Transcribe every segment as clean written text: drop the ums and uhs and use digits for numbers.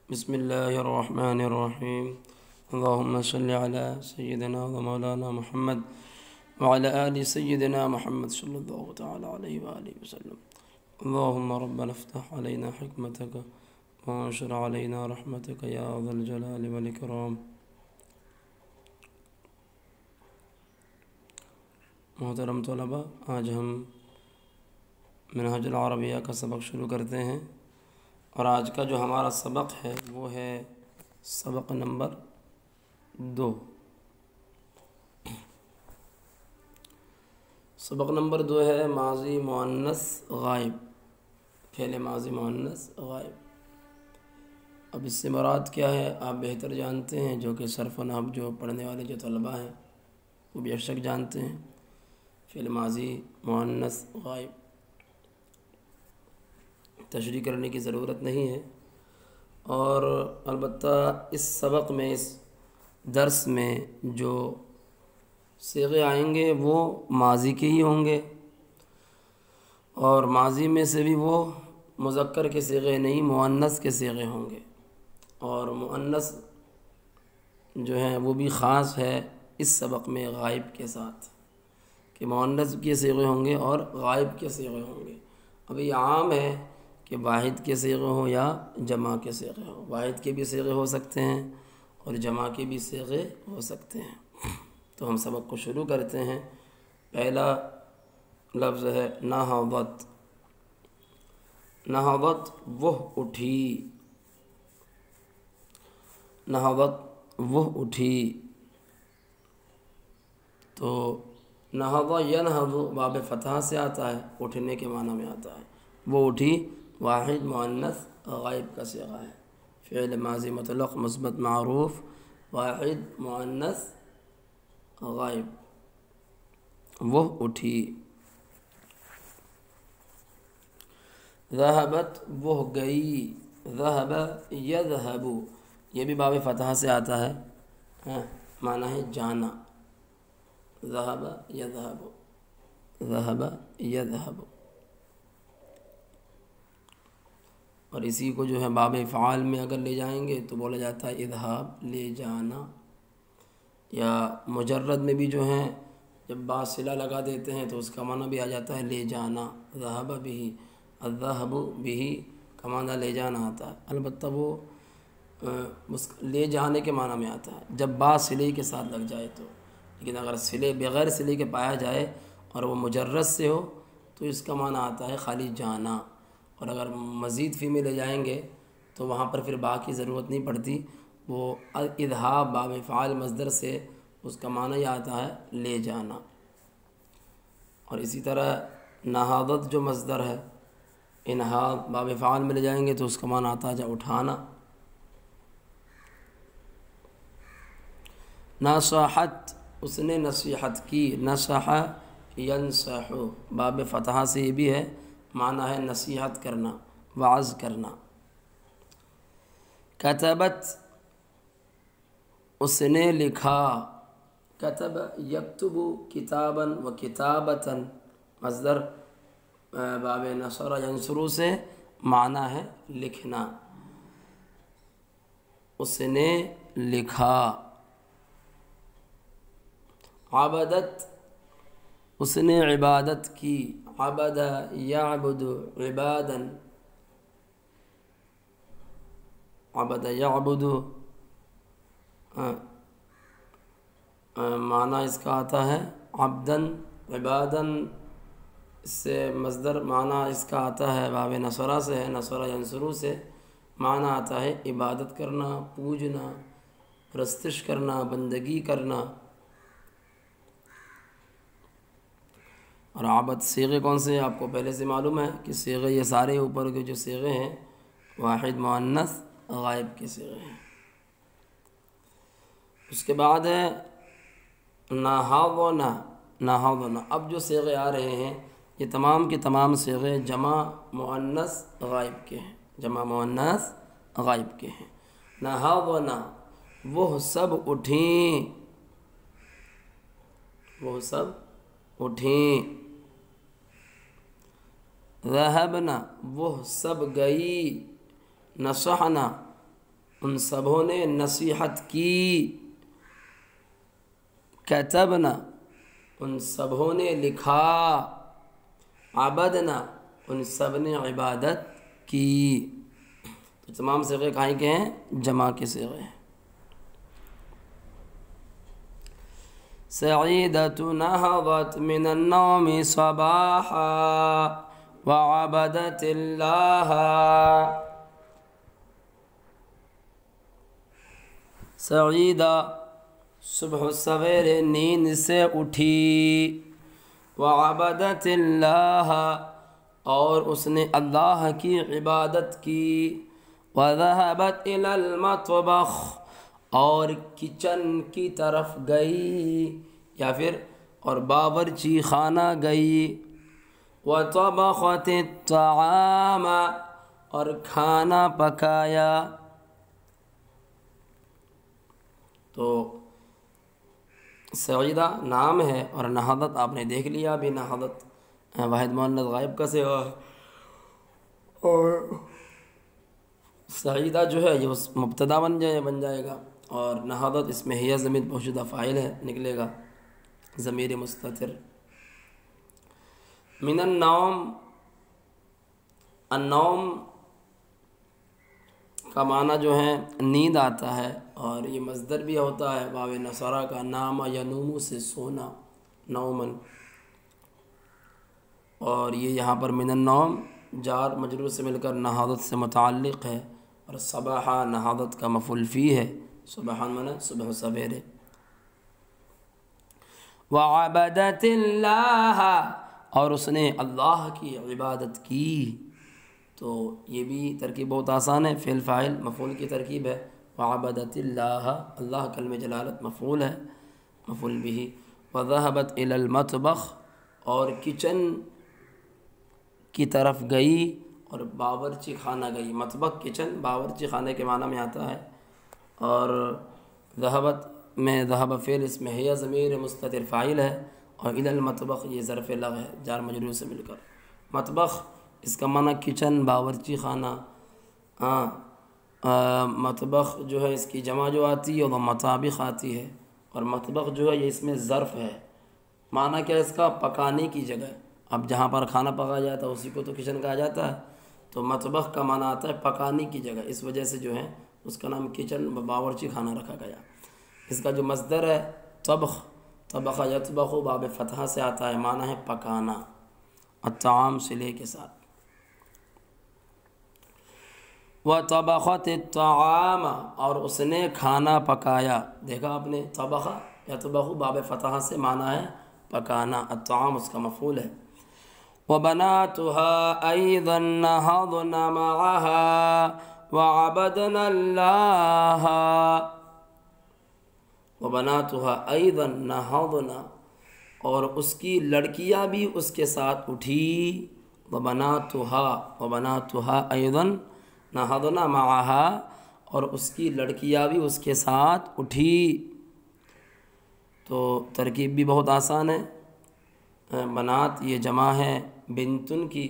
بسم اللہ الرحمن الرحیم اللہم صلی علی سیدنا و مولانا محمد وعلی آل سیدنا محمد صلی اللہ تعالی علیہ وآلہ وسلم اللہم ربنا افتح علینا حکمتک وانشر علینا رحمتک یا ذا الجلال والاکرام۔ محترم طلباء، آج ہم منہاج العربیہ کا سبق شروع کرتے ہیں، اور آج کا جو ہمارا سبق ہے وہ ہے سبق نمبر 2۔ سبق نمبر 2 ہے ماضی مؤنث غائب، فعل ماضی مؤنث غائب۔ اب اس سے مراد کیا ہے آپ بہتر جانتے ہیں، جو کہ صرف و نحو جو پڑھنے والے جو طلباء ہیں وہ بے شک جانتے ہیں۔ فعل ماضی مؤنث غائب تشریح کرنے کی ضرورت نہیں ہے، اور البتہ اس سبق میں، اس درس میں جو صیغے آئیں گے وہ ماضی کے ہی ہوں گے، اور ماضی میں سے بھی وہ مذکر کے صیغے نہیں، مؤنث کے صیغے ہوں گے، اور مؤنث جو ہیں وہ بھی خاص ہے اس سبق میں غائب کے ساتھ، کہ مؤنث کے صیغے ہوں گے اور غائب کے صیغے ہوں گے۔ اب یہ عام ہے کہ واحد کے صیغے ہوں یا جمع کے صیغے ہوں، واحد کے بھی صیغے ہو سکتے ہیں اور جمع کے بھی صیغے ہو سکتے ہیں۔ تو ہم سبق کو شروع کرتے ہیں۔ پہلا لفظ ہے نہضت۔ نہضت وہ اٹھی، نہضت وہ اٹھی۔ تو نہض ینہض باب فتح سے آتا ہے، اٹھنے کے معنی میں آتا ہے۔ وہ اٹھی واحد مؤنث غائب کا صیغہ ہے، فعل ماضی مطلق مثبت معروف واحد مؤنث غائب۔ وہ اٹھی۔ ذہبت وہ گئی، ذہب یذہب یہ بھی باب فتح سے آتا ہے، معنی ہے جانا۔ ذہب یذہب، ذہب یذہب، اور اسی کو جو ہے باب فعال میں اگر لے جائیں گے تو بولا جاتا ہے اذہاب، لے جانا۔ یا مجرد میں بھی جو ہیں جب با صلہ لگا دیتے ہیں تو اس کا معنی بھی آ جاتا ہے لے جانا۔ ذہب بہ، الذہب بہ کا معنی لے جانا آتا ہے، البتہ وہ لے جانے کے معنی میں آتا ہے جب با صلے کے ساتھ لگ جائے تو، لیکن اگر صلے بغیر صلے کے پایا جائے اور وہ مجرد سے ہو تو اس کا معنی آتا ہے خالی جانا۔ اور اگر مزید فی میں لے جائیں گے تو وہاں پر پھر با کی ضرورت نہیں پڑتی، وہ اذہاب باب فعال مصدر سے اس کا معنی یہ آتا ہے لے جانا۔ اور اسی طرح نہاضت جو مصدر ہے، انہاض باب فعال میں لے جائیں گے تو اس کا معنی آتا ہے اٹھانا۔ نصحت اس نے نصیحت کی، نصح ینصح باب فتح سے یہ بھی ہے، معنی ہے نصیحت کرنا، وعظ کرنا۔ کتبت اس نے لکھا، کتب یکتب کتابا و کتابتا مصدر باب نصر ینصر سے معنی ہے لکھنا۔ اس نے لکھا۔ عبدت اس نے عبادت کی، عبد یعبد عبادا، عبد یعبد معنی اس کا آتا ہے عبدن عبادن، اس سے مصدر معنی اس کا آتا ہے باب نصرہ سے ہے، نصر ینصر سے معنی آتا ہے عبادت کرنا، پوجنا، پرستش کرنا، بندگی کرنا۔ اور عبد صیغے کون سے ہیں آپ کو پہلے سے معلوم ہے کہ صیغے یہ سارے اوپر کے جو صیغے ہیں واحد مؤنث غائب کے صیغے ہیں۔ اس کے بعد ہے نہضنا، نہضنا۔ اب جو صیغے آ رہے ہیں یہ تمام کے تمام صیغے جمع مؤنث غائب کے ہیں، جمع مؤنث غائب کے ہیں۔ نہضنا وہ سب اٹھیں، وہ سب اٹھیں۔ ذہبنا وہ سب گئی، نصحنا ان سبوں نے نصیحت کی، کتبنا ان سبوں نے لکھا، عبدنا ان سب نے عبادت کی۔ تو تمام صیغے کہیں کے ہیں؟ جمع کے صیغے ہیں۔ سعیدۃ نہضت من النوم صباحا وعبدت اللہ، سعیدہ صبح سویرے نیند سے اٹھی، وعبدت اللہ اور اس نے اللہ کی عبادت کی، وذهبت الى المطبخ اور کچن کی طرف گئی، یا پھر اور باورچی خانہ گئی، وطبخت الطعام اور کھانا پکایا۔ تو سعیدہ نام ہے اور نہضت آپ نے دیکھ لیا بھی، نہضت واحد مؤنث غائب کا صیغہ ہے، اور سعیدہ جو ہے یہ مبتدا بن جائے گا، اور نہضت اس میں ہی ضمیر موجودہ فاعل ہے نکلے گا، ضمیر مستتر۔ من النوم، النوم کا معنی جو ہے نیند آتا ہے، اور یہ مصدر بھی ہوتا ہے واو نصرہ کا، نام ینوم سے سونا، نومن، اور یہ یہاں پر من النوم جار مجرور سے مل کر نہضت سے متعلق ہے، اور صباحا نہضت کا مفعول فی ہے، صباحا معنی صبح سویرے۔ وعبدت اللہ اور اس نے اللہ کی عبادت کی، تو یہ بھی ترکیب بہت آسان ہے، فعل فاعل مفعول کی ترکیب ہے، وعبدت اللہ، اللہ کلمہ جلالت مفعول ہے، مفعول بھی، وذهبت الى المطبخ اور کچن کی طرف گئی اور باورچی خانہ گئی، مطبخ کچن باورچی خانے کے معنی میں آتا ہے، اور ذهبت میں ذهب فعل اس میں ہے ضمیر مستتر فاعل ہے، اور الى المطبخ یہ ظرف لغو ہے جار مجرور سے مل کر، مطبخ اس کا معنی کچن باورچی خانہ، مطبخ جو ہے اس کی جمع جو آتی ہے وہ مطابخ آتی ہے، اور مطبخ جو ہے یہ اس میں ظرف ہے، معنی کیا ہے اس کا؟ پکانے کی جگہ، اب جہاں پر کھانا پکایا جاتا ہے اسی کو تو کچن کہا جاتا ہے، تو مطبخ کا معنی آتا ہے پکانے کی جگہ، اس وجہ سے جو ہے اس کا نام کچن باورچی خانہ رکھا گیا۔ اس کا جو مصدر ہے طبخ، طبخ یطبخ باب فتحہ سے آتا ہے، معنی ہے پکانا، الطعام صلے کے ساتھ۔ وطبخت الطعام اور اس نے کھانا پکایا، دیکھا آپ نے، طبخ یطبخ باب فتحہ سے معنی ہے پکانا، الطعام اس کا مفعول ہے۔ وبناتها أيضا نهضن معها وعبدن الله، وبناتها أيضا نهضن اور اس کی لڑکیاں بھی اس کے ساتھ اٹھی، وبناتها أيضا نهضن معها اور اس کی لڑکیاں بھی اس کے ساتھ اٹھی، تو ترکیب بھی بہت آسان ہے، بنات یہ جمع ہے بنتن کی،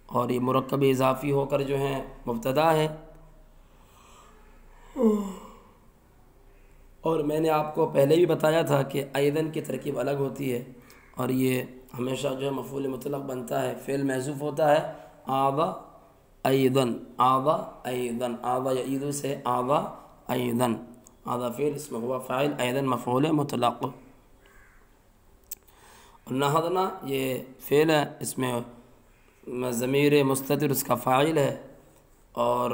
اور یہ مرکب اضافی ہو کر جو ہے مبتدا ہے، اور میں نے آپ کو پہلے بھی بتایا تھا کہ ایدن کی ترکیب الگ ہوتی ہے، اور یہ ہمیشہ جو ہے مفعول مطلق بنتا ہے، فعل محذوف ہوتا ہے، آوا ایدن، آوا ایدن، آوا یعیدو سے آوا ایدن، آوا فعل اس میں ہوا فاعل، ایدن مفعول مطلق۔ نہضنا یہ فعل ہے، اس میں ضمیر مستتر اس کا فاعل ہے، اور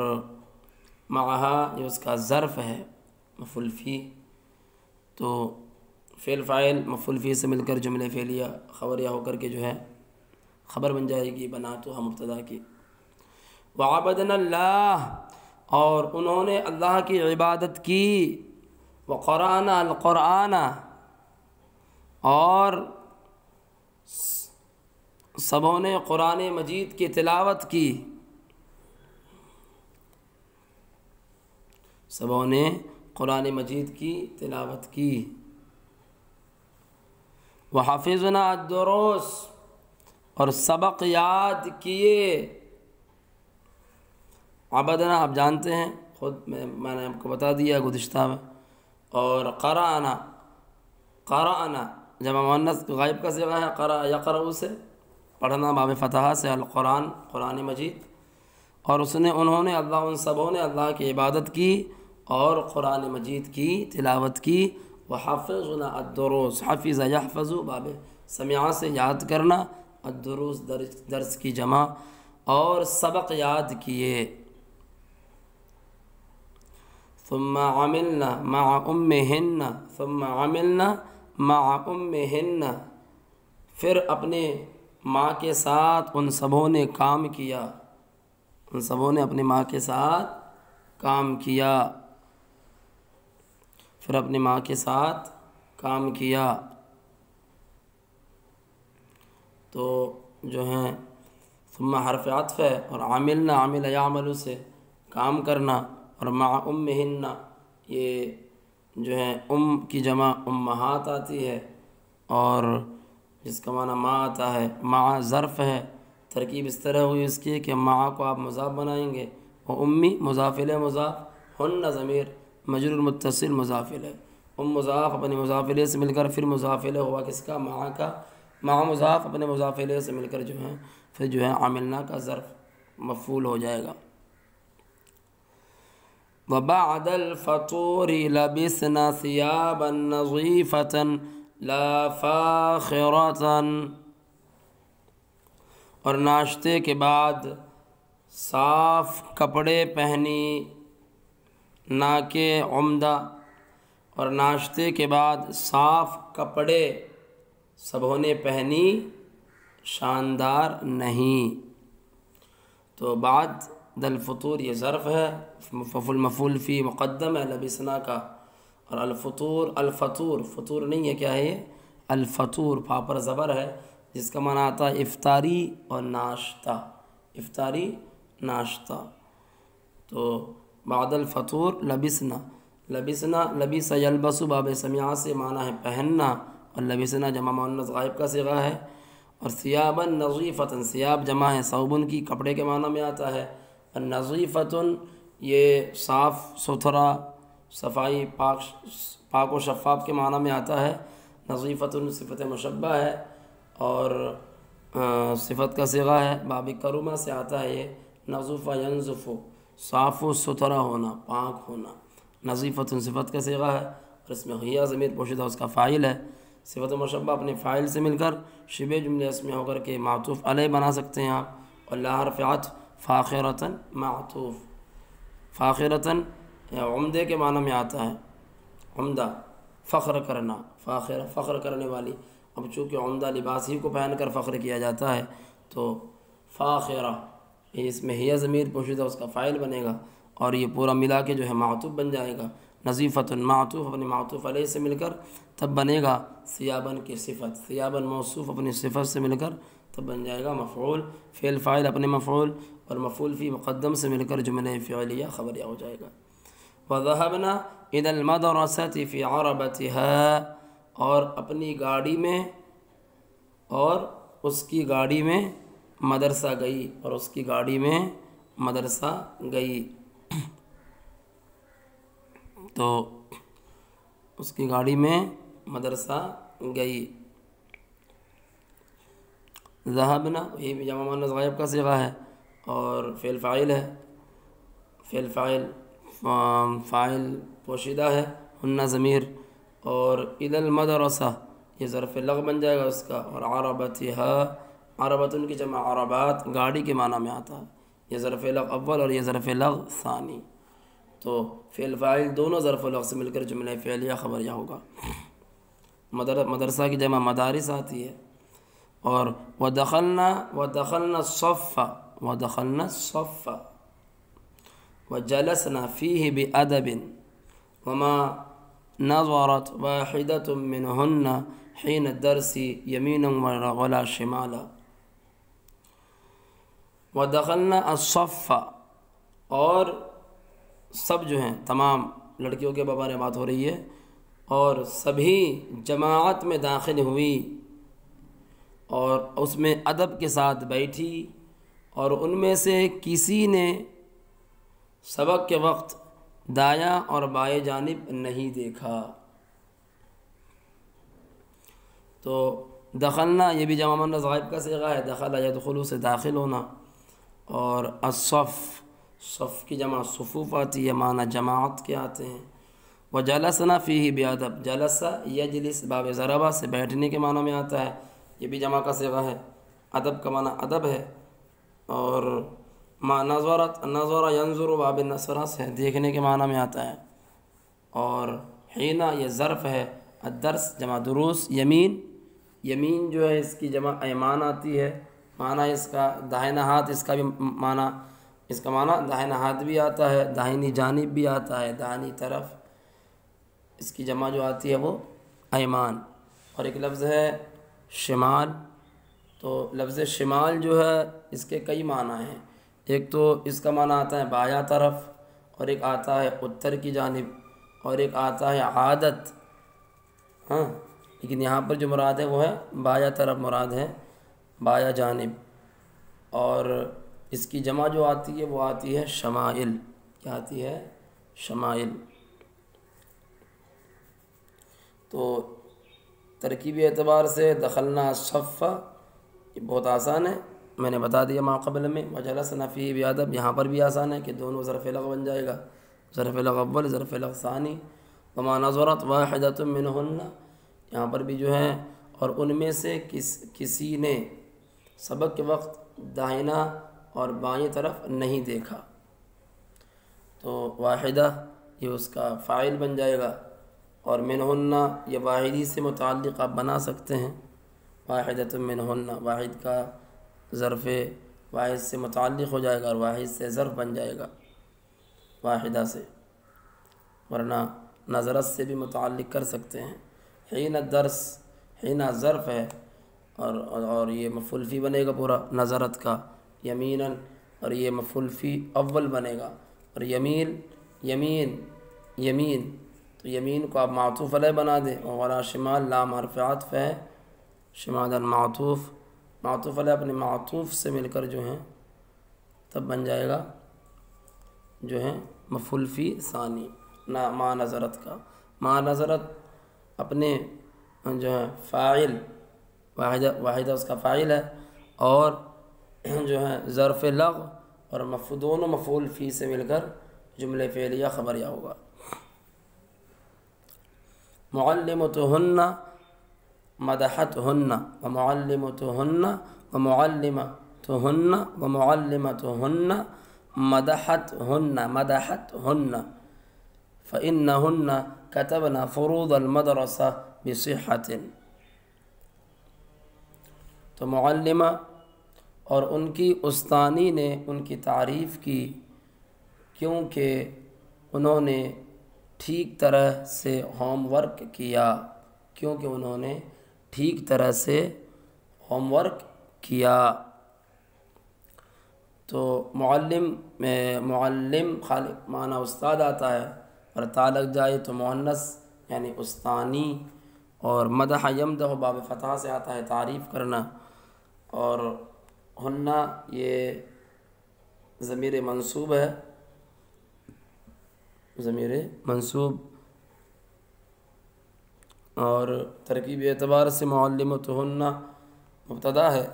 معها یہ اس کا ظرف ہے مفعول فی، تو فعل فاعل مفعول فی سے مل کر جملہ فعلیہ خبریہ ہو کر کے جو ہے خبر بن جائے گی بناتها مبتدا کی۔ وعبدنا اللہ اور انہوں نے اللہ کی عبادت کی، وقرأنا القرآن اور سبوں نے قرآن مجید کی تلاوت کی، سبوں نے قرآن مجید کی تلاوت کی۔ وحفظنا الدروس اور سبق یاد کیے، عبدنا آپ جانتے ہیں خود میں نے آپ کو بتا دیا گزشتہ میں. اور قرأنا جمع مؤنث غائب کا صیغہ ہے، قرأ یقرأ سے پڑھنا باب فتحہ سے، القرآن قرآن مجید. اور انہوں نے ان سبوں نے اللہ کی عبادت کی اور قرآن مجید کی تلاوت کی. وحفظنا الدروس، حفظ یحفظ باب سمع سے یاد کرنا، الدروس درس کی جمع، اور سبق یاد کیے. ثم عملنا مع امہن، ثم عملنا مع امہن، پھر اپنے ماں کے ساتھ ان سبوں نے کام کیا، ان سبوں نے اپنی ماں کے ساتھ کام کیا، پھر اپنی ماں کے ساتھ کام کیا. تو جو ہیں ثم حرف عطف ہے، اور عاملنا عامل یعمل سے کام کرنا، اور مع امہن یہ جو ہے کی جمع امہات آتی ہے، اور جس کا معنی ماں آتا ہے. مع ظرف ہے، ترکیب اس طرح ہوئی اس کی کہ مع کو آپ مضاف بنائیں گے، اور امی مضاف الیہ مضاف، ہن ضمیر مجرور متصل مضاف الیہ، مضاف اپنے مضاف الیہ سے مل کر پھر مضاف الیہ ہوا کس کا؟ مع کا. مع مضاف اپنے مضاف الیہ سے مل کر جو ہے پھر جو ہے عاملنا کا ظرف مفعول ہو جائے گا. وبعد الفطور لبسنا ثيابا نظيفة لا فاخرة، اور ناشتے کے بعد صاف کپڑے پہنی، نہ کہ عمدہ، اور ناشتے کے بعد صاف کپڑے سبوں نے پہنی، شاندار نہیں. تو بعد الفطور یہ ظرف ہے، مفعول فی مقدم ہے لبسنا کا. اور الفطور فطور نہیں ہے، کیا ہے یہ؟ الفطور فا پر زبر ہے، جس کا معنی آتا ہے افطاری اور ناشتہ، افطاری ناشتہ. تو بعد الفطور لبسنا، لبس یلبس باب سمع سے معنی ہے پہننا، اور لبسنا جمع مؤنث غائب کا صیغہ ہے. اور ثیابا نظیفۃ، ثیاب جمع ہے صوبن کی، کپڑے کے معنی میں آتا ہے. اور نظیفۃ یہ صاف ستھرا، صفائی، پاک و شفاف کے معنی میں آتا ہے. نظیفۃ صفت مشبہ ہے، اور صفت کا صیغہ ہے، باب کرما سے آتا ہے یہ. نظف ینظف، صاف و ستھرا ہونا، پاک ہونا. نظیفۃ صفت کا صیغہ ہے، اور اس میں غیہ ضمیر پوشیدہ اس کا فاعل ہے. صفت مشبہ اپنے فاعل سے مل کر شبہ جملہ اسمیہ ہو کر کے معطوف علیہ بنا سکتے ہیں آپ. اور لا حرف عطف فاخرۃ معطوف، فاخرۃ عمدے کے معنی میں آتا ہے، عمدہ، فخر کرنا، فاخرہ فخر کرنے والی. اب چونکہ عمدہ لباس ہی کو پہن کر فخر کیا جاتا ہے، تو فاخرہ اس میں ہی ضمیر پوشیدہ اس کا فاعل بنے گا، اور یہ پورا ملا کے جو ہے معطوف بن جائے گا. نظیفۃ معطوف اپنے معطوف علیہ سے مل کر تب بنے گا ثیابن کی صفت، ثیابن موصوف اپنی صفت سے مل کر تب بن جائے گا مفعول. فعل فاعل اپنے مفعول، اور مفعول فی مقدم سے مل کر جملہ فعلیہ خبریہ ہو جائے گا. وذهبنا الى المدرسة في عربتها، اور اپنی گاڑی میں، اور اس کی گاڑی میں مدرسہ گئی، اور اس کی گاڑی میں مدرسہ گئی. تو اس کی گاڑی میں مدرسہ گئی. ذهبنا یہ جمع مؤنث غائب کا صیغہ ہے، اور فعل فاعل ہے. فعل فاعل پوشیدہ ہے، ہن ضمیر. اور الى المدرسہ یہ ظرف لغو بن جائے گا اس کا. اور عربتها، عربتن کی جمع عربات، گاڑی کے معنی میں آتا ہے. یہ ظرف لغو اول اور یہ ظرف لغو ثانی. تو فعل فاعل دونوں ظرف لغو سے مل کر جملہ فعلیہ خبریہ ہوگا. مدرسہ کی جمع مدارس آتی ہے. اور ودخلنا الصف، ودخلنا الصف وجلسنا فيه بأدب وما نظرت واحدة منهن حين الدرس يمينا ولا شمالا. ودخلنا الصف، اور سب جو ہیں تمام لڑکیوں کے بارے میں بات ہو رہی ہے، اور سبھی جماعت میں داخل ہوئی، اور اس میں ادب کے ساتھ بیٹھی. اور ان میں سے کسی نے سبق کے وقت دایاں اور بائیں جانب نہیں دیکھا۔ تو دخلنا یہ بھی جمع مؤنث غائب کا صیغہ ہے، دخل یدخل سے داخل ہونا، اور الصف، صف کی جمع صفوف آتی ہے، معنی جماعت کے آتے ہیں۔ وجلسنا فیہ بادب، جلس یجلس باب ضربہ سے بیٹھنے کے معنی میں آتا ہے، یہ بھی جمع کا صیغہ ہے، ادب کا معنی ادب ہے۔ اور ما نظرت، نظر ینظر باب نصرہ سے دیکھنے کے معنی میں آتا ہے۔ اور حینا یہ ظرف ہے، الدرس جمع دروس، یمین، یمین جو ہے اس کی جمع ایمان آتی ہے، معنی اس کا داہنا ہاتھ، اس کا بھی معنی، اس کا معنی داہنا ہاتھ بھی آتا ہے، داہنی جانب بھی آتا ہے، داہنی طرف، اس کی جمع جو آتی ہے وہ ایمان۔ اور ایک لفظ ہے شمال، تو لفظ شمال جو ہے اس کے کئی معنی ہیں، ایک تو اس کا معنی آتا ہے بایاں طرف، اور ایک آتا ہے اتر کی جانب، اور ایک آتا ہے عادت، ہاں، لیکن یہاں پر جو مراد ہے وہ ہے بایاں طرف مراد ہے، بایاں جانب۔ اور اس کی جمع جو آتی ہے وہ آتی ہے شمائل، کیا آتی ہے؟ شمائل۔ تو ترکیبی اعتبار سے دخلنا الصف یہ بہت آسان ہے، میں نے بتا دیا ما قبل میں۔ وجلسنا فیہ بادب یہاں پر بھی آسان ہے کہ دونوں ظرف لغو بن جائے گا، ظرف لغو اول، ظرف لغو ثانی۔ وما نظرت واحدۃ منہن یہاں پر بھی جو ہے، اور ان میں سے کسی نے سبق کے وقت داہنا اور بائیں طرف نہیں دیکھا، تو واحدہ یہ اس کا فاعل بن جائے گا، اور منہن یہ واحدی سے متعلق آپ بنا سکتے ہیں، واحدۃ منہن واحد کا ظرف واحد سے متعلق ہو جائے گا، اور واحد سے ظرف بن جائے گا واحدہ سے، ورنہ نظرت سے بھی متعلق کر سکتے ہیں۔ حین الدرس، حین ظرف ہے، اور یہ مفعول فی بنے گا پورا نظرت کا، یمیناً، اور یہ مفعول فی اول بنے گا، اور یمین، یمین، یمین، تو یمین کو آپ معطوف علیہ بنا دیں، اور ولا شمال لام حرف عطف ہے، شمالاً معطوف، معطوف علیہ اپنے معطوف سے مل کر جو ہیں تب بن جائے گا جو ہے مفعول فی ثانی، نہ ما نظرت کا۔ ما نظرت اپنے جو ہے فاعل، واحدہ اس کا فاعل ہے، اور جو ہے ظرف لغو اور دونوں مفعول فی سے مل کر جملے فعلیہ خبریہ ہوگا۔ معلمتہن مدحتہن، ومعلمتہن ومعلمتہن ومعلمتہن مدحتہن، مدحتہن فإنہن كتبن فروض المدرسہ بصحۃ۔ تو معلمہ اور ان کی استانی نے ان کی تعریف کی، کیونکہ انہوں نے ٹھیک طرح سے ہوم ورک کیا، کیونکہ انہوں نے ٹھیک طرح سے ہوم ورک کیا۔ تو معلم میں معلم خالق معنی استاد آتا ہے، اور تا لگ جائے تو مؤنث یعنی استانی، اور مدح یمدح باب فتح سے آتا ہے تعریف کرنا، اور ہنہ یہ ضمیر منصوب ہے، ضمیر منصوب، اور ترکیب اعتبار سے معلمتہن مبتدا ہے،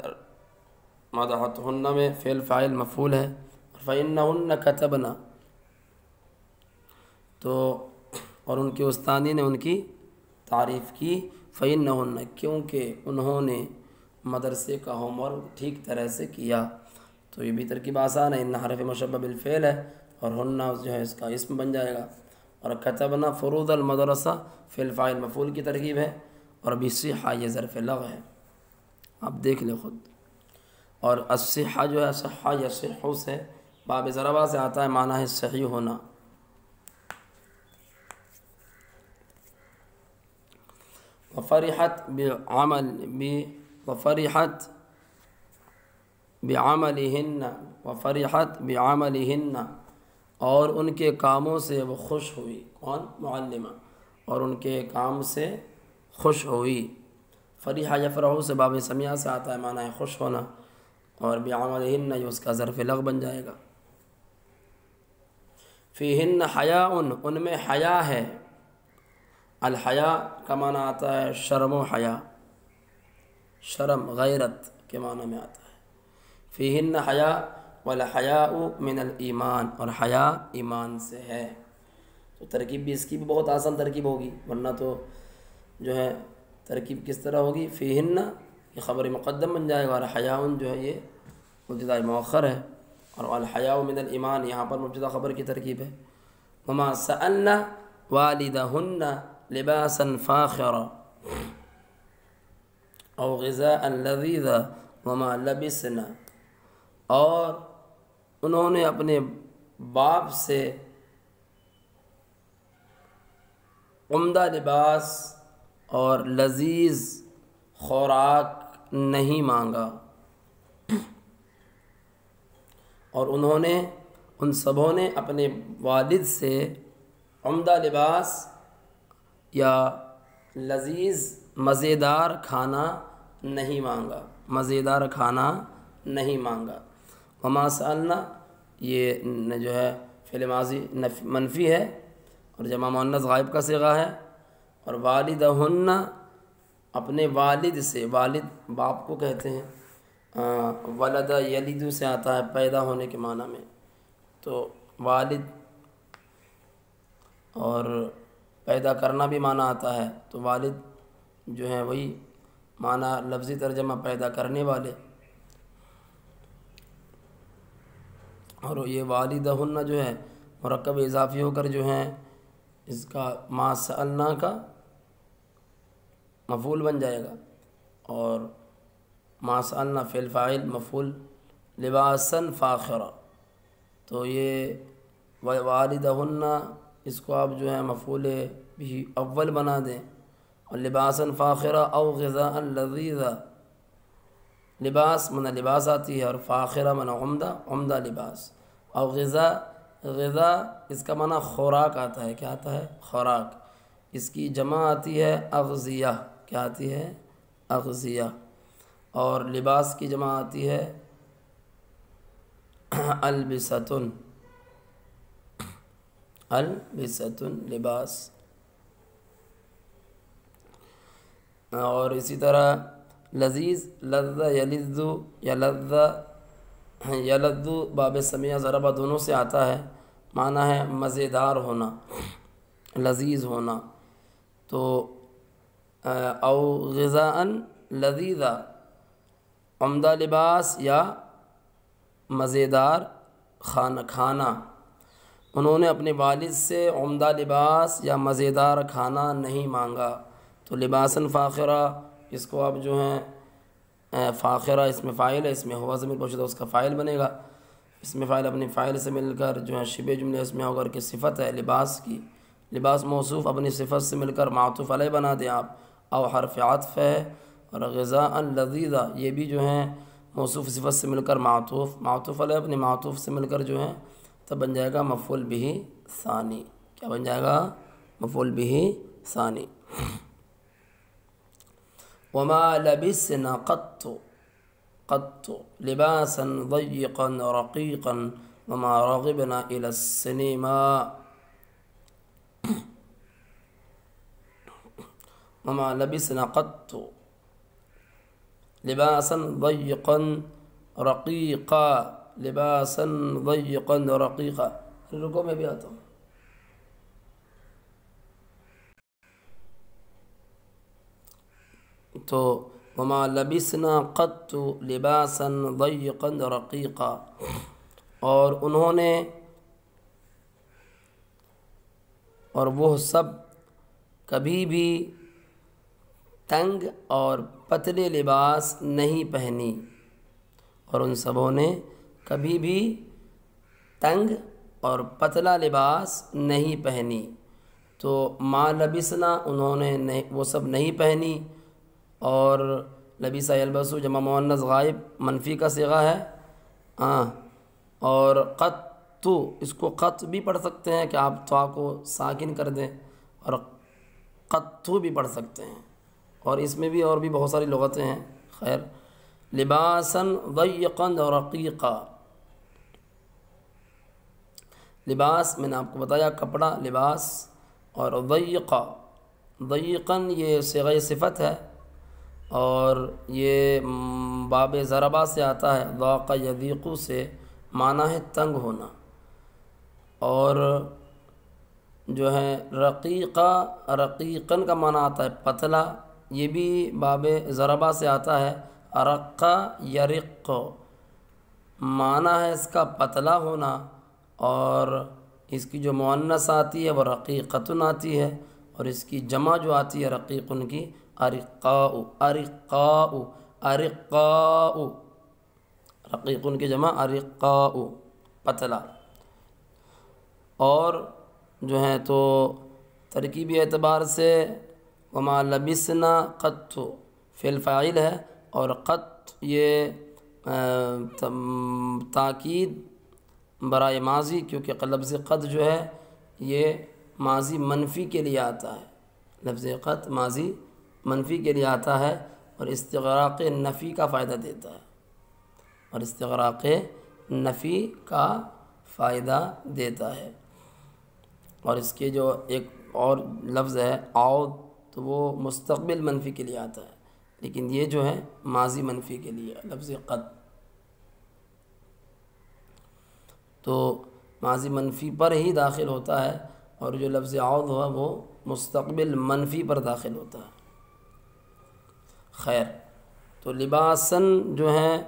مدحتہن میں فعل فاعل مفعول ہے، فإنہن کتبن، تو اور ان کے استانی نے ان کی تعریف کی، فإنہن کیونکہ انہوں نے مدرسے کا ہوم ورک ٹھیک طرح سے کیا۔ تو یہ بھی ترکیب آسان ہے، ان حرف مشبہ بالفعل ہے، اور ہن جو ہے اس کا اسم بن جائے گا، اور کتبنا فروض المدرسہ فعل فاعل مفعول کی ترکیب ہے، اور بصحہ یہ ظرف لغو ہے، آپ دیکھ لیں خود۔ اور الصحہ جو ہے صحہ یصح سے باب ضربہ سے آتا ہے، معنی ہے صحیح ہونا۔ وفرحت بعملہن، وفرحت بعملہن اور ان کے کاموں سے وہ خوش ہوئی، کون؟ معلمہ، اور ان کے کام سے خوش ہوئی۔ فرحہ یفرح سے باب سمیع سے آتا ہے، معنی ہے خوش ہونا، اور بعملہن یہ اس کا ظرف لغو بن جائے گا۔ فیہن حیاء، ان میں حیا ہے۔ الحیا کا معنی آتا ہے شرم و حیا، شرم غیرت کے معنی میں آتا ہے۔ فیہن حیا والحیاء من الایمان، اور حیا ایمان سے ہے۔ تو ترکیب بھی اس کی بھی بہت آسان ترکیب ہوگی، ورنہ تو جو ہے ترکیب کس طرح ہوگی؟ فیہن یہ خبر مقدم بن جائے گا، اور حیاء جو ہے یہ مبتدا مؤخر ہے، اور الحیاء من الایمان یہاں پر مبتدا خبر کی ترکیب ہے۔ وما سألنا والدہن لباسا فاخرا او غذاء لذیذا وما لبسنا، اور انہوں نے اپنے باپ سے عمدہ لباس اور لذیذ خوراک نہیں مانگا، اور انہوں نے ان سبوں نے اپنے والد سے عمدہ لباس یا لذیذ مزیدار کھانا نہیں مانگا، مزیدار کھانا نہیں مانگا۔ وما سألنا یہ جو ہے فعل ماضی منفی ہے اور جمع مؤنث غائب کا صیغہ ہے، اور والدہن اپنے والد سے، والد باپ کو کہتے ہیں، ولد یلد سے آتا ہے پیدا ہونے کے معنی میں، تو والد اور پیدا کرنا بھی معنی آتا ہے، تو والد جو ہے وہی معنی لفظی ترجمہ پیدا کرنے والے، اور یہ والدہن جو ہے مرکب اضافی ہو کر جو ہے اس کا ما سألنا کا مفعول بن جائے گا، اور ما سألنا فعل فاعل مفعول لباسا فاخرا، تو یہ والدہن اس کو آپ جو ہے مفعول بھی اول بنا دیں، اور لباسا فاخرا او غذاء لذیذا، لباس من لباس آتی ہے، اور فاخرہ من عمدہ، عمدہ لباس، اور غذا، غذا اس کا معنی خوراک آتا ہے، کیا آتا ہے؟ خوراک، اس کی جمع آتی ہے اغذیہ، کیا آتی ہے؟ اغذیہ، اور لباس کی جمع آتی ہے البستن، البستن لباس، اور اسی طرح لذیذ، لذ یلذ یا لذ یلذ باب سمیہ ضربہ دونوں سے آتا ہے، معنی ہے مزیدار ہونا، لذیذ ہونا، تو او غذاء لذیذا عمدہ لباس یا مزیدار کھانا، انہوں نے اپنے والد سے عمدہ لباس یا مزیدار کھانا نہیں مانگا، تو لباساً فاخرہ اس کو آپ جو ہیں فاخرہ اس میں فاعل ہے، اس میں ہوا ضمیر پوشیدہ اس کا فاعل بنے گا، اس میں فاعل اپنے فاعل سے مل کر جو ہے شبہ جملے اس میں ہو کر کے صفت ہے لباس کی، لباس موصوف اپنی صفت سے مل کر معطوف علیہ بنا دیں آپ، او حرف عطف ہے، اور غذاء لذیذا یہ بھی جو ہیں موصوف صفت سے مل کر معطوف علیہ اپنے معطوف سے مل کر جو ہے تب بن جائے گا مفعول بہ ثانی، کیا بن جائے گا؟ مفعول بہ ثانی۔ وما لبسنا قط لباسا ضيقا رقيقا وما رغبنا الى السينما، وما لبسنا قط لباسا ضيقا رقيقا، لباسا ضيقا رقيقا، رکو میں بھی آتا ہوں۔ تو وما لبسنا قط لباسا ضيقا رقيقا، اور انہوں نے اور وہ سب کبھی بھی تنگ اور پتلے لباس نہیں پہنی، اور ان سبوں نے کبھی بھی تنگ اور پتلا لباس نہیں پہنی، تو ما لبسنا انہوں نے وہ سب نہیں پہنی، اور لبیسا یلبسو جمع مؤنث غائب منفی کا صیغہ ہے، اور قط اس کو قط بھی پڑھ سکتے ہیں کہ آپ طا کو ساکن کر دیں، اور قط بھی پڑھ سکتے ہیں، اور اس میں بھی اور بھی بہت ساری لغتیں ہیں، خیر لباسا ضيقا رقيقا، لباس میں نے آپ کو بتایا کپڑا، لباس، اور ضیقہ، ضیقاً یہ صیغہ صفت ہے، اور یہ باب ضربہ سے آتا ہے، ضاق یضیق سے معنی ہے تنگ ہونا، اور جو ہے رقیقہ، رقیقاً کا معنی آتا ہے پتلا، یہ بھی باب ضربہ سے آتا ہے، ارقہ یرق، معنی ہے اس کا پتلا ہونا، اور اس کی جو مؤنث آتی ہے وہ رقیقتن آتی ہے، اور اس کی جمع جو آتی ہے رقیقن کی ارقاء، ارقاء، ارقاء، رقیقن کی جمع ارقاء، پتلا۔ اور جو ہے تو ترکیبی اعتبار سے وما لبسنا قط فعل فاعل ہے، اور قط یہ تاکید برائے ماضی، کیونکہ لفظ قد جو ہے یہ ماضی منفی کے لیے آتا ہے، لفظ قد ماضی منفی کے لیے آتا ہے، اور استغراق نفی کا فائدہ دیتا ہے، اور استغراق نفی کا فائدہ دیتا ہے۔ اور اس کے جو ایک اور لفظ ہے عود، تو وہ مستقبل منفی کے لیے آتا ہے، لیکن یہ جو ہے ماضی منفی کے لیے لفظ قد، تو ماضی منفی پر ہی داخل ہوتا ہے، اور جو لفظ عود ہوا وہ مستقبل منفی پر داخل ہوتا ہے۔ خیر، تو لباسن جو ہے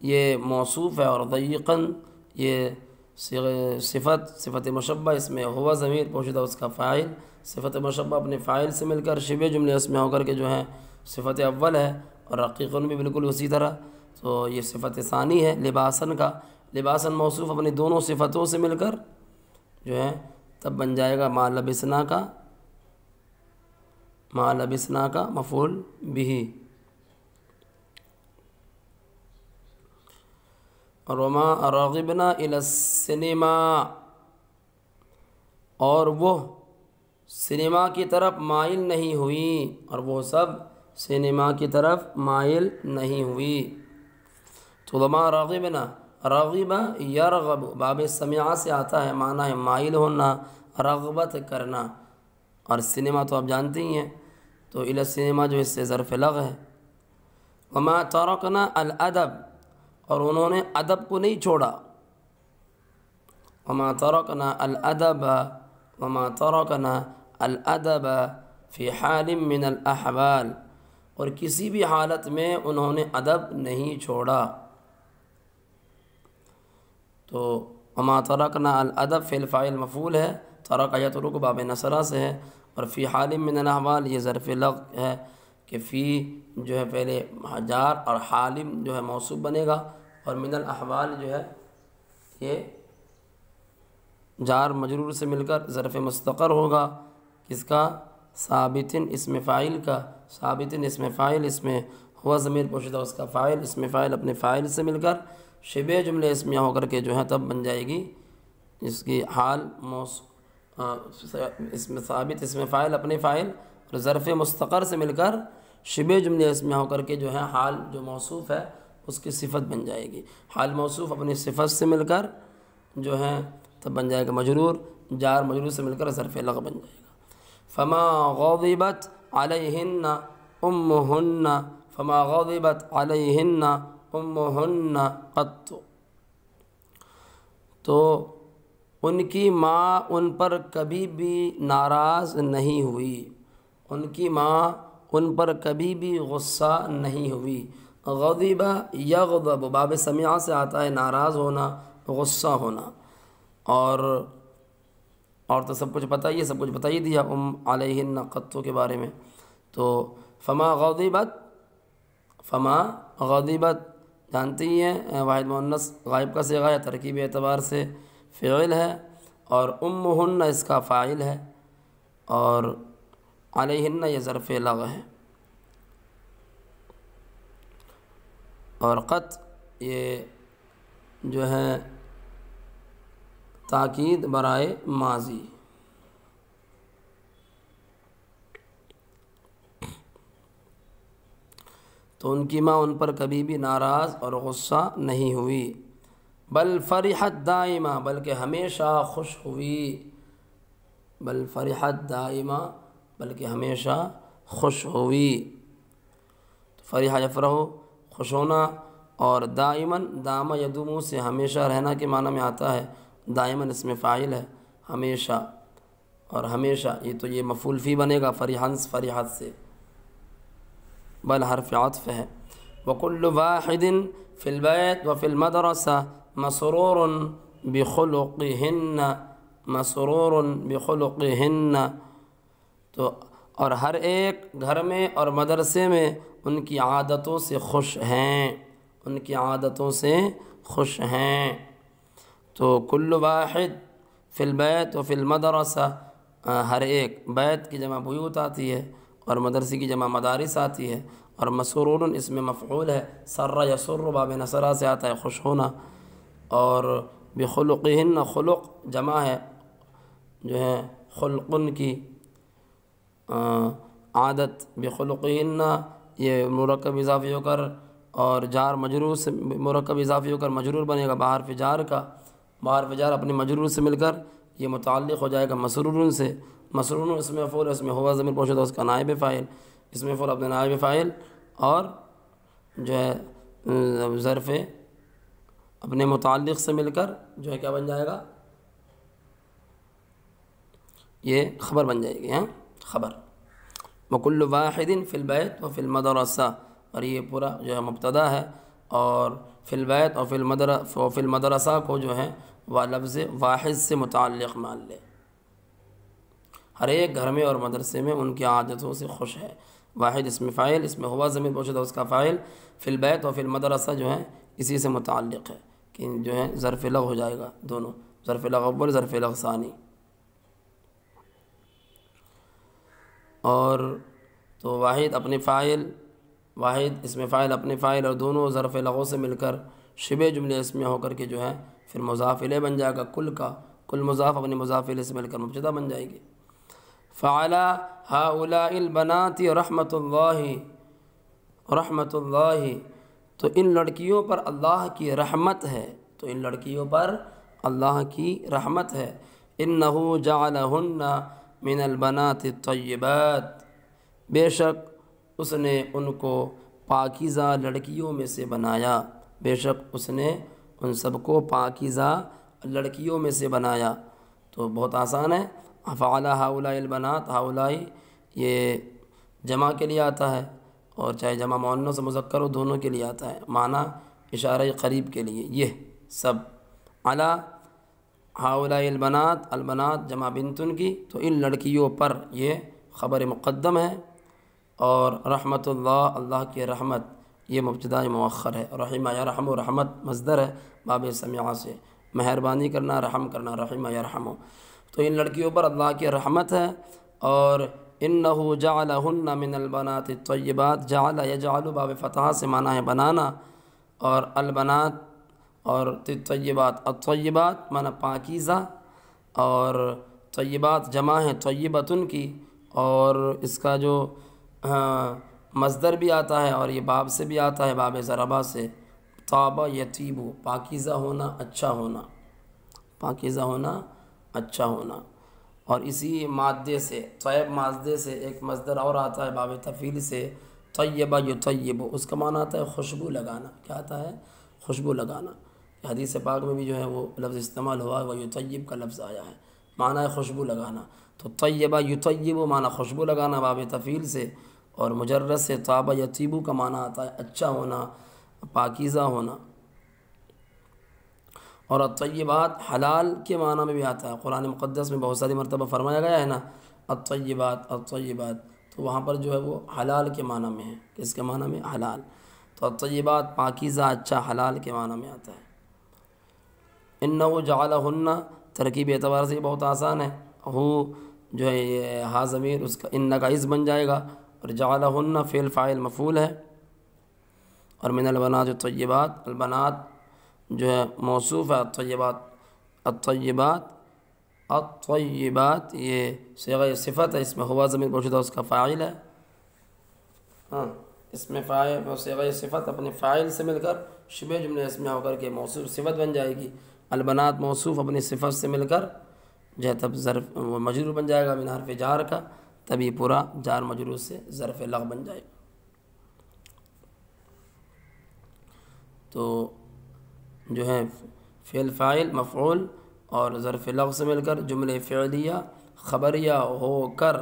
یہ موصوف ہے، اور ضیقاً یہ صفت مشبہ، اس میں ہوا ضمیر پوشیدہ اس کا فاعل، صفت مشبہ اپنے فاعل سے مل کر شبہ جملے اس میں ہو کر کے جو ہے صفت اول ہے، اور رقیقاً بھی بالکل اسی طرح، تو یہ صفت ثانی ہے لباسن کا۔ لباسن موصوف اپنی دونوں صفتوں سے مل کر جو ہے تب بن جائے گا ما لبسنا کا، ما لبسنا کا مفعول بھی، اور وما راغبنا الی السینما، اور وہ سنیما کی طرف مائل نہیں ہوئی، اور وہ سب سنیما کی طرف مائل نہیں ہوئی۔ تو وما راغبنا، راغب یرغب باب سمعہ سے آتا ہے، معنی ہے مائل ہونا، رغبت کرنا، اور سنیما تو آپ جانتے ہی ہیں، تو الی السینما جو اس سے ظرف لغ ہے۔ وما ترکنا الادب، اور انہوں نے ادب کو نہیں چھوڑا، وما ترکنا الادب، وما ترکنا الادب فی حال من الاحوال، اور کسی بھی حالت میں انہوں نے ادب نہیں چھوڑا۔ تو وما ترکنا الادب فعل فاعل مفعول ہے، ترک یترک باب نصرہ سے ہے، اور فی حال من الاحوال یہ ظرف لغ ہے، کہ فی جو ہے پہلے جار، اور حالم جو ہے موصوف بنے گا، اور من الاحوال جو ہے یہ جار مجرور سے مل کر ظرف مستقر ہوگا، کس کا؟ ثابتن اسم فاعل کا، ثابتن اسم فاعل، اس میں ہوا ضمیر پوشیدہ اس کا فاعل، اسم فاعل اپنے فاعل سے مل کر شبہ جملے اسمیہ ہو کر کے جو ہے تب بن جائے گی، اس کی حال اسم ثابت اسم فاعل اپنے فاعل اور ظرف مستقر سے مل کر شبہ جملے اسمیہ ہو کر کے جو ہے حال جو موصوف ہے اس کی صفت بن جائے گی۔ حال موصوف اپنی صفت سے مل کر جو ہے تب بن جائے گا مجرور، جار مجرور سے مل کر ظرف لغ بن جائے گا۔ فما غضبت علیہن امہن، فما غضبت علیہن امہن قط، تو ان کی ماں ان پر کبھی بھی ناراض نہیں ہوئی، ان کی ماں ان پر کبھی بھی غصہ نہیں ہوئی۔ غضب یغضب باب سمعہ سے آتا ہے ناراض ہونا، غصہ ہونا، اور تو سب کچھ پتہ ہی ہے، سب کچھ بتا ہی دیا علیہن قطوں کے بارے میں۔ تو فما غضبت، فما غضبت جانتے ہی ہیں واحد مؤنث غائب کا صیغہ ہے، ترکیب اعتبار سے فعل ہے، اور امہن اس کا فاعل ہے، اور علیہن یہ ظرف لغ ہے، اور قط یہ جو ہے تاکید برائے ماضی۔ تو ان کی ماں ان پر کبھی بھی ناراض اور غصہ نہیں ہوئی۔ بل فرحت دائمہ، بلکہ ہمیشہ خوش ہوئی، بل فرحت دائمہ، بلکہ ہمیشہ خوش ہوئی۔ فرح یفرح خوش ہونا، اور دائماً دامہ یدوم سے ہمیشہ رہنا کے معنی میں آتا ہے، دائماً اس میں فاعل ہے ہمیشہ، اور ہمیشہ یہ تو یہ مفعول فی بنے گا فرحنس فرحت سے، بل حرف عطف ہے۔ وکل واحد فی البیت وفی المدرسہ مسرور بخلقہن، مسرور بخلقہن، تو اور ہر ایک گھر میں اور مدرسے میں ان کی عادتوں سے خوش ہیں، ان کی عادتوں سے خوش ہیں۔ تو کل واحد فی البیت و فی المدرسہ، ہر ایک، بیت کی جمع بیوت آتی ہے اور مدرسے کی جمع مدارس آتی ہے، اور مسرور اس میں مفعول ہے، سر یسر باب نصرہ سے آتا ہے خوش ہونا، اور بخلقہن خلق جمع ہے جو ہے خلقن کی عادت، بخلقہن یہ مرکب اضافی ہو کر اور جار مجرور سے مرکب اضافی ہو کر مجرور بنے گا بحرف جار کا، بحرف جار اپنے مجرور سے مل کر یہ متعلق ہو جائے گا مسرور سے، مسرور اس میں مفعول، اس میں ہوا ضمیر پوشیدہ اس کا نائب فاعل، اس میں مفعول اپنے نائب فاعل، اور جو ہے ظرف اپنے متعلق سے مل کر جو ہے کیا بن جائے گا، یہ خبر بن جائے گی، خبر۔ وکل واحد فی البیت و فی المدرسہ، اور یہ پورا جو ہے مبتدا ہے، اور فی البیت اور فی المدرسہ کو جو ہے وہ لفظ واحد سے متعلق مان لے، ہر ایک گھر میں اور مدرسے میں ان کی عادتوں سے خوش ہے۔ واحد اس میں فاعل، اس میں ہوا ضمیر پوشیدہ اس کا فاعل، فی البیت اور فی المدرسہ جو ہے اسی سے متعلق ہے کہ جو ہے ظرف لغو ہو جائے گا، دونوں ظرف لغو اول ظرف لغو ثانی۔ اور تو واحد اپنے فاعل، واحد اس میں فاعل اپنے فاعل، اور دونوں ظرف لغو سے مل کر شبہ جملے اسمیہ ہو کر کے جو ہے پھر مضاف الیہ بن جائے گا، کل کا کل مضاف اپنے مضاف الیہ سے مل کر مبتدا بن جائے گی۔ فعلی ہؤلاء البنات رحمۃ اللہ، رحمۃ اللہ، تو ان لڑکیوں پر اللہ کی رحمت ہے، تو ان لڑکیوں پر اللہ کی رحمت ہے۔ انہ جعلہن من البنات الطیبات، بے شک اس نے ان کو پاکیزہ لڑکیوں میں سے بنایا، بے شک اس نے ان سب کو پاکیزہ لڑکیوں میں سے بنایا۔ تو بہت آسان ہے، فعلی ہؤلاء البنات، ہؤلاء یہ جمع کے لیے آتا ہے، اور چاہے جمع مؤنث مذکر ہو دونوں کے لیے آتا ہے، معنی اشارہ قریب کے لیے، یہ سب۔ علی ہؤلاء البنات، البنات جمع بنتن کی، تو ان لڑکیوں پر یہ خبر مقدم ہے، اور رحمت اللہ، اللہ کی رحمت یہ مبتدا مؤخر ہے، رحمہ یرحم، رحمت مصدر ہے باب سمعہ سے، مہربانی کرنا، رحم کرنا، رحمہ یرحم، تو ان لڑکیوں پر اللہ کی رحمت ہے۔ اور انہ جعلہن من البنات الطیبات، جعل یجعل باب فتحہ سے معنی ہے بنانا، اور البنات اور طیبات، الطیبات معنی پاکیزہ، اور طیبات جمع ہے طیبتن کی، اور اس کا جو مصدر بھی آتا ہے اور یہ باب سے بھی آتا ہے، باب ضربہ سے، طاب یطیب، پاکیزہ ہونا، اچھا ہونا، پاکیزہ ہونا، اچھا ہونا۔ اور اسی مادے سے، طیب مادے سے ایک مصدر اور آتا ہے باب تفعیل سے، طیبہ یطیب، اس کا معنی آتا ہے خوشبو لگانا، کیا آتا ہے؟ خوشبو لگانا۔ حدیث پاک میں بھی جو ہے وہ لفظ استعمال ہوا ہے، وہ یطیب کا لفظ آیا ہے، معنی ہے خوشبو لگانا۔ تو طیبہ یطیب معنی خوشبو لگانا باب تفعیل سے، اور مجرد سے طاب یطیب کا معنی آتا ہے اچھا ہونا، پاکیزہ ہونا۔ اور الطیبات حلال کے معنی میں بھی آتا ہے، قرآن مقدس میں بہت ساری مرتبہ فرمایا گیا ہے نا، الطیبات الطیبات، تو وہاں پر جو ہے وہ حلال کے معنی میں ہے، کس کے معنی میں؟ حلال۔ تو الطیبات پاکیزہ، اچھا، حلال کے معنی میں آتا ہے۔ انہ جعلہن، ترکیب اعتبار سے یہ بہت آسان ہے، ہو جو ہے یہ ہا ضمیر اس کا ان کا اسم بن جائے گا، اور جعلہن فعل فاعل مفعول ہے، اور من البنات الطیبات، البنات جو ہے موصوف ہے، الطیبات، الطیبات، الطیبات یہ صیغہ صفت ہے، اس میں ہوا ضمیر پوشیدہ اس کا فاعل ہے، اس میں فاعل اور صیغہ صفت اپنے فاعل سے مل کر شبہ جملہ اسمیہ ہو کر کے موصوف صفت بن جائے گی، البنات موصوف اپنی صفت سے مل کر جو ہے تب ظرف وہ مجرور بن جائے گا من حرف جار کا، تب یہ پورا جار مجرور سے ظرف لغو بن جائے گا۔ تو جو ہے فعل فاعل مفعول اور ظرف لغو سے مل کر جملے فعلیہ خبریہ ہو کر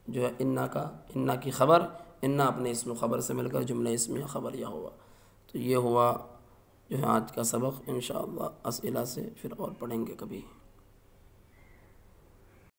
جو ہے انا کی خبر، انا اپنے اسم و خبر سے مل کر جملہ اسمیہ خبریہ ہوا۔ تو یہ ہوا جو ہے آج کا سبق، انشاءاللہ اسئلہ سے پھر اور پڑھیں گے کبھی۔